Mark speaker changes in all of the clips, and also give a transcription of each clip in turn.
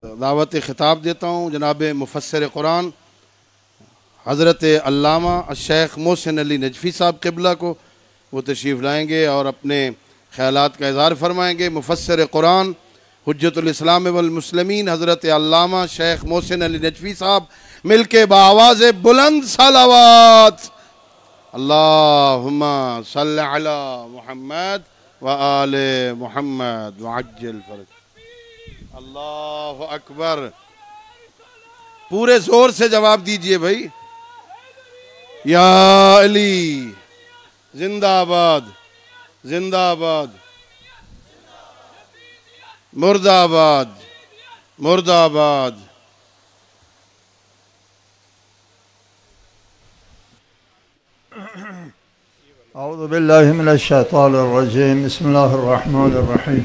Speaker 1: دعوت خطاب دیتا ہوں جناب مفسر قرآن حضرت علامہ الشیخ محسن علی نجفی صاحب قبلہ کو. وہ تشریف لائیں گے اور اپنے خیالات کا اظہار فرمائیں گے. مفسر قرآن حجت الاسلام والمسلمین حضرت علامہ شیخ محسن علی نجفی صاحب مل کے بآواز بلند صلوات اللہم صلی علی محمد وآل محمد وعجل فرج. اللہ اکبر. پورے زور سے جواب دیجئے بھائی. یا علی زندہ آباد زندہ آباد مرد آباد مرد آباد.
Speaker 2: اعوذ باللہ من الشیطان الرجیم. بسم اللہ الرحمن الرحیم.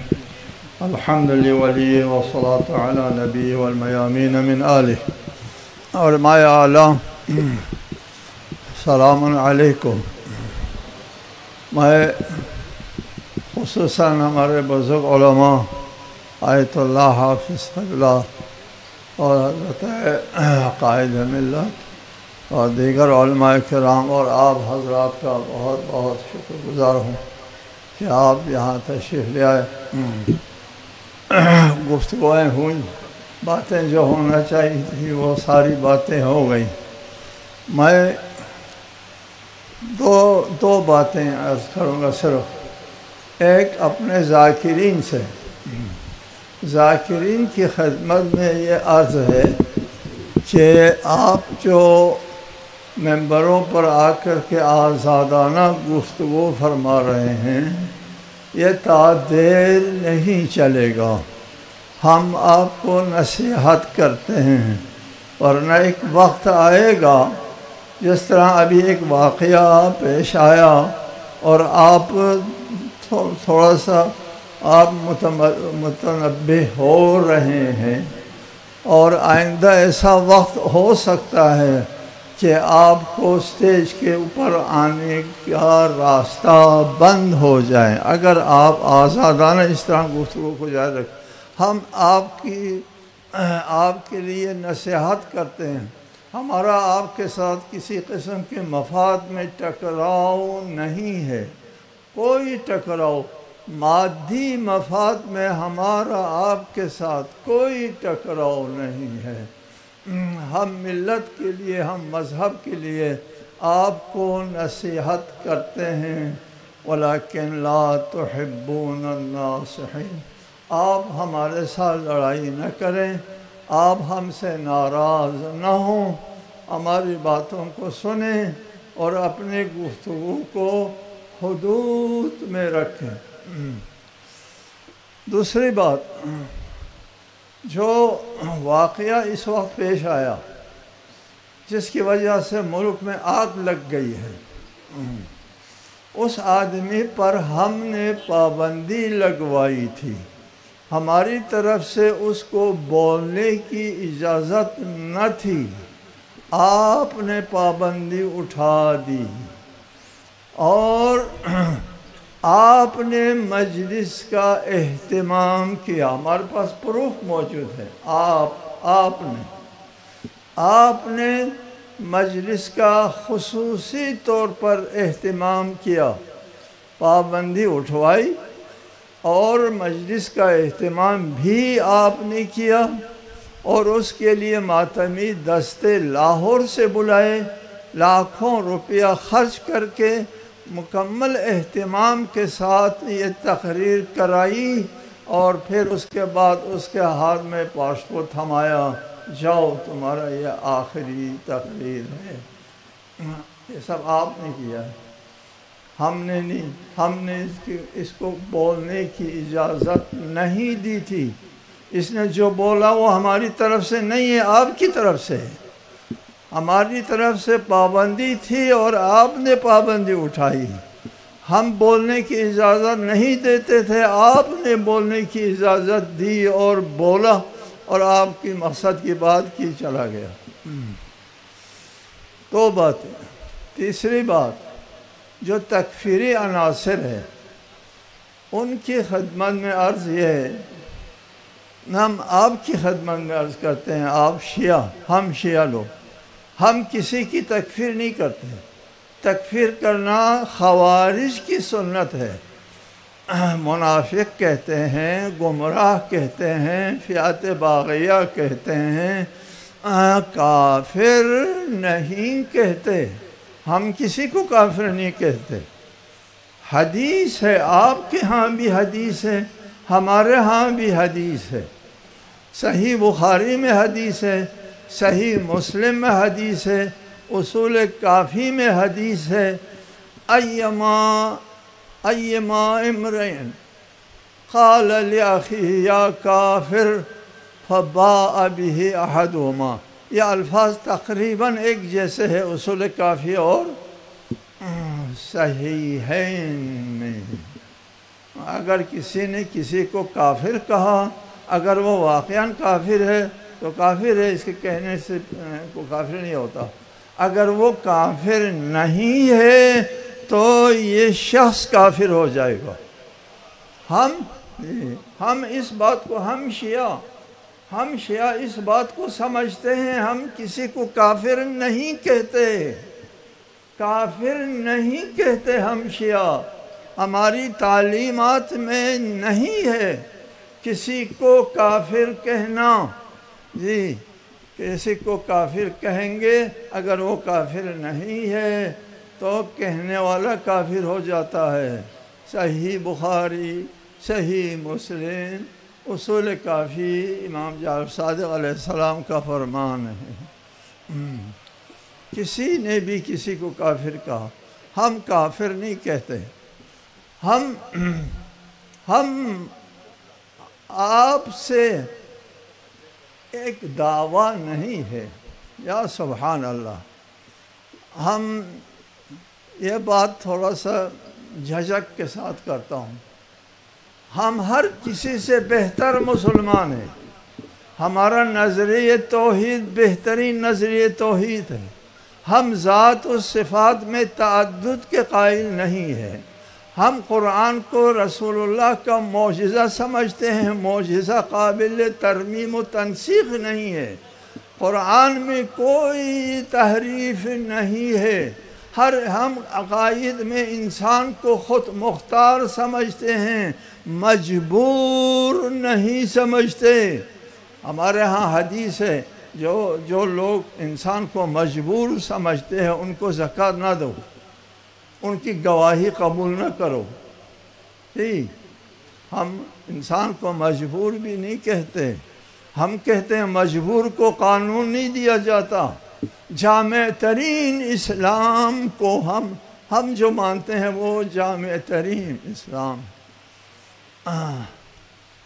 Speaker 2: الحمد للہ والصلاة علی نبی والمیامین من آلہ. علماء اعلیٰ السلام علیکم. میں خصوصاً ہمارے بزرگ علماء آیت اللہ حافظ قبلہ اور حضرت قائد ملت اور دیگر علماء کرام اور آپ حضرات کا بہت بہت شکر گزار ہوں کہ آپ یہاں تشریف لے آئے. گفتگویں ہوئیں، باتیں جو ہونا چاہیے تھی وہ ساری باتیں ہو گئیں. میں دو باتیں عرض کروں گا صرف. ایک اپنے ذاکرین سے، ذاکرین کی خدمت میں یہ عرض ہے کہ آپ جو ممبروں پر آ کر کے آزادانہ گفتگو فرما رہے ہیں یہ تا دیر نہیں چلے گا. ہم آپ کو نصیحت کرتے ہیں ورنہ ایک وقت آئے گا جس طرح ابھی ایک واقعہ پیش آیا اور آپ تھوڑا سا آپ متنبہ ہو رہے ہیں اور آئندہ ایسا وقت ہو سکتا ہے کہ آپ کو اسٹیج کے اوپر آنے کا راستہ بند ہو جائے اگر آپ آزادانہ اس طرح گفتگو کو جاری رکھیں. ہم آپ کے لیے نصیحت کرتے ہیں. ہمارا آپ کے ساتھ کسی قسم کے مفاد میں ٹکراؤ نہیں ہے، کوئی ٹکراؤ مادی مفاد میں ہمارا آپ کے ساتھ کوئی ٹکراؤ نہیں ہے. ہم ملت کے لیے، ہم مذہب کے لیے آپ کو نصیحت کرتے ہیں. وَلَكِنْ لَا تُحِبُّونَ النَّاصِحِينَ. آپ ہمارے ساتھ لڑائی نہ کریں، آپ ہم سے ناراض نہ ہوں، ہماری باتوں کو سنیں اور اپنے گفتگو کو حدود میں رکھیں. دوسری بات، جو واقعہ اس وقت پیش آیا جس کی وجہ سے ملک میں آگ لگ گئی ہے، اس آدمی پر ہم نے پابندی لگوائی تھی. ہماری طرف سے اس کو بولنے کی اجازت نہ تھی، آپ نے پابندی اٹھا دی اور آپ نے مجلس کا اہتمام کیا. ہمارے پاس پروف موجود ہے. آپ نے مجلس کا خصوصی طور پر اہتمام کیا، پابندی اٹھوائی اور مجلس کا اہتمام بھی آپ نے کیا اور اس کے لیے ماتمی دستے لاہور سے بلائے، لاکھوں روپیہ خرچ کر کے مکمل اہتمام کے ساتھ یہ تقریر کرائی اور پھر اس کے بعد اس کے ہاتھ میں پاسپورٹ تھمایا، جاؤ تمہارا یہ آخری تقریر ہے. یہ سب آپ نے کیا ہے، ہم نے نہیں. ہم نے اس کو بولنے کی اجازت نہیں دی تھی. اس نے جو بولا وہ ہماری طرف سے نہیں ہے، آپ کی طرف سے. ہماری طرف سے پابندی تھی اور آپ نے پابندی اٹھائی. ہم بولنے کی اجازت نہیں دیتے تھے، آپ نے بولنے کی اجازت دی اور بولا اور آپ کی مقصد کی بات کی چلا گیا. دو باتیں. تیسری بات، جو تکفیری عناصر ہے ان کی خدمت میں عرض یہ ہے ہم آپ کی خدمت میں عرض کرتے ہیں، آپ شیعہ، ہم شیعہ لوگ، ہم کسی کی تکفیر نہیں کرتے۔ تکفیر کرنا خوارج کی سنت ہے، منافق کہتے ہیں، گمراہ کہتے ہیں، فئات باغیہ کہتے ہیں، کافر نہیں کہتے۔ ہم کسی کو کافر نہیں کہتے۔ حدیث ہے، آپ کے ہاں بھی حدیث ہے، ہمارے ہاں بھی حدیث ہے، صحیح بخاری میں حدیث ہے، صحیح مسلم میں حدیث ہے، اصول کافی میں حدیث ہے، ایما امرئن قال لأخیہ یا کافر فباء بہ احدہما، یہ الفاظ تقریباً ایک جیسے ہے اصول کافی اور صحیحین میں۔ اگر کسی نے کسی کو کافر کہا، اگر وہ واقعاً کافر ہے تو کافر ہے، اس کے کہنے سے کو کافر نہیں ہوتا۔ اگر وہ کافر نہیں ہے تو یہ شخص کافر ہو جائے گا۔ ہم اس بات کو، ہم شیعہ اس بات کو سمجھتے ہیں، ہم کسی کو کافر نہیں کہتے، کافر نہیں کہتے ہم شیعہ، ہماری تعلیمات میں نہیں ہے کسی کو کافر کہنا۔ جی، کسی کو کافر کہیں گے، اگر وہ کافر نہیں ہے تو کہنے والا کافر ہو جاتا ہے۔ صحیح بخاری، صحیح مسلم، اصول کافی، امام جعفر صادق علیہ السلام کا فرمان ہے۔ کسی نے بھی کسی کو کافر کہا، ہم کافر نہیں کہتے۔ ہم آپ سے ایک دعویٰ نہیں ہے، یا سبحان اللہ، ہم یہ بات تھوڑا سا جھجک کے ساتھ کرتا ہوں، ہم ہر کسی سے بہتر مسلمان ہیں، ہمارا نظریہ توحید بہترین نظریہ توحید ہے، ہم ذات و صفات میں تعدد کے قائل نہیں ہیں، ہم قرآن کو رسول اللہ کا معجزہ سمجھتے ہیں، معجزہ قابل ترمیم و تنسیخ نہیں ہے، قرآن میں کوئی تحریف نہیں ہے، ہم عقائد میں انسان کو خود مختار سمجھتے ہیں، مجبور نہیں سمجھتے۔ ہمارے ہاں حدیث ہے، جو لوگ انسان کو مجبور سمجھتے ہیں ان کو زکوٰۃ نہ دو، ان کی گواہی قبول نہ کرو۔ ہم انسان کو مجبور بھی نہیں کہتے، ہم کہتے ہیں مجبور کو قانون نہیں دیا جاتا۔ جامع ترین اسلام کو ہم جو مانتے ہیں وہ جامع ترین اسلام،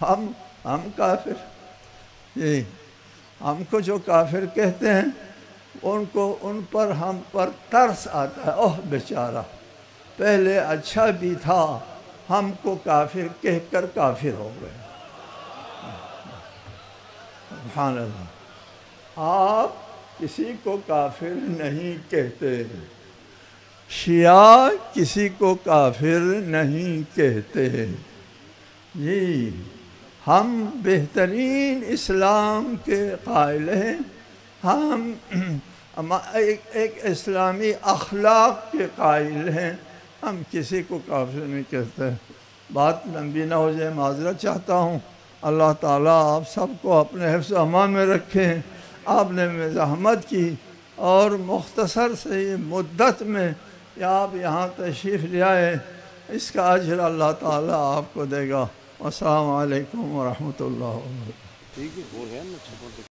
Speaker 2: ہم کافر، ہم کو جو کافر کہتے ہیں ہم پر ترس آتا ہے، اوہ بیچارہ پہلے اچھا بھی تھا، ہم کو کافر کہہ کر کافر ہو گئے۔ سبحان اللہ، آپ کسی کو کافر نہیں کہتے، شیعہ کسی کو کافر نہیں کہتے۔ جی، ہم بہترین اسلام کے قائل ہیں، ہم ایک اسلامی اخلاق کے قائل ہیں، ہم کسی کو کافر نہیں کہتے۔ بات لمبی نہ ہو جائے، معذرت چاہتا ہوں۔ اللہ تعالیٰ آپ سب کو اپنے حفظ و امان میں رکھیں۔ آپ نے زحمت کی اور مختصر سے مدت میں آپ یہاں تشریف لے آئے، اس کا اجر اللہ تعالیٰ آپ کو دے گا۔ السلام علیکم ورحمۃ اللہ وبرکاتہ۔